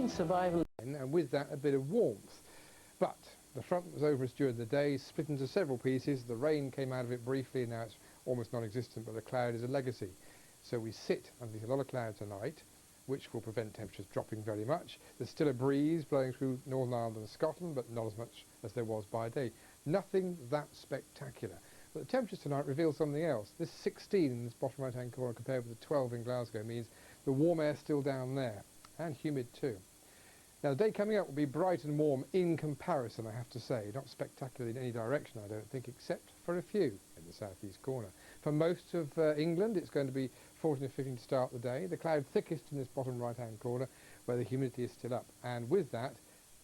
main survival. And with that, a bit of warmth. But the front was over us during the day, split into several pieces. The rain came out of it briefly, and now it's almost non-existent, but the cloud is a legacy. So we sit underneath a lot of cloud tonight, which will prevent temperatures dropping very much. There's still a breeze blowing through Northern Ireland and Scotland, but not as much as there was by day. Nothing that spectacular. But the temperatures tonight reveal something else. This 16 in this bottom right-hand corner compared with the 12 in Glasgow means the warm air's still down there, and humid too. Now the day coming up will be bright and warm in comparison, I have to say. Not spectacular in any direction, I don't think, except for a few in the southeast corner. For most of England, it's going to be 14 or 15 to start the day. The cloud thickest in this bottom right-hand corner, where the humidity is still up. And with that,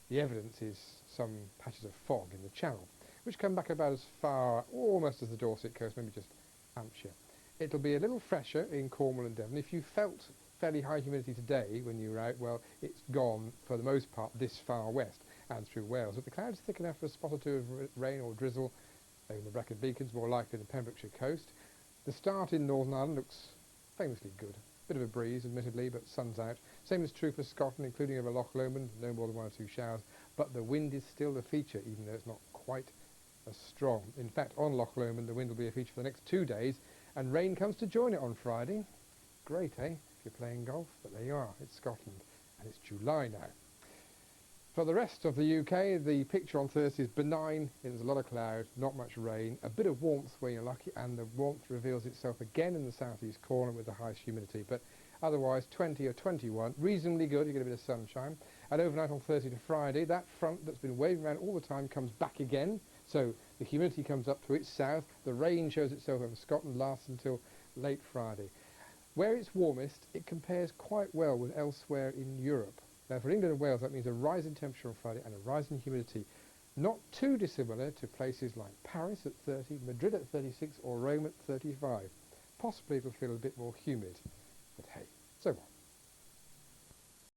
the evidence is some patches of fog in the Channel, which come back about as far almost as the Dorset coast, maybe just Hampshire. It'll be a little fresher in Cornwall and Devon. If you felt fairly high humidity today when you were out, well, it's gone for the most part this far west and through Wales. But the cloud's thick enough for a spot or two of rain or drizzle over the Brecon Beacons, more likely the Pembrokeshire coast. The start in Northern Ireland looks famously good. Bit of a breeze, admittedly, but sun's out. Same is true for Scotland, including over Loch Lomond, no more than 1 or 2 showers. But the wind is still the feature, even though it's not quite as strong. In fact, on Loch Lomond, the wind will be a feature for the next 2 days, and rain comes to join it on Friday. Great, eh, if you're playing golf? But there you are, it's Scotland, and it's July now. For the rest of the UK, the picture on Thursday is benign. There's a lot of cloud, not much rain, a bit of warmth where you're lucky, and the warmth reveals itself again in the southeast corner with the highest humidity. But otherwise, 20 or 21, reasonably good. You get a bit of sunshine. And overnight on Thursday to Friday, that front that's been waving around all the time comes back again. So the humidity comes up to its south. The rain shows itself over Scotland, lasts until late Friday. Where it's warmest, it compares quite well with elsewhere in Europe. Now for England and Wales, that means a rise in temperature on Friday and a rise in humidity. Not too dissimilar to places like Paris at 30, Madrid at 36 or Rome at 35. Possibly it'll feel a bit more humid. But hey, so what?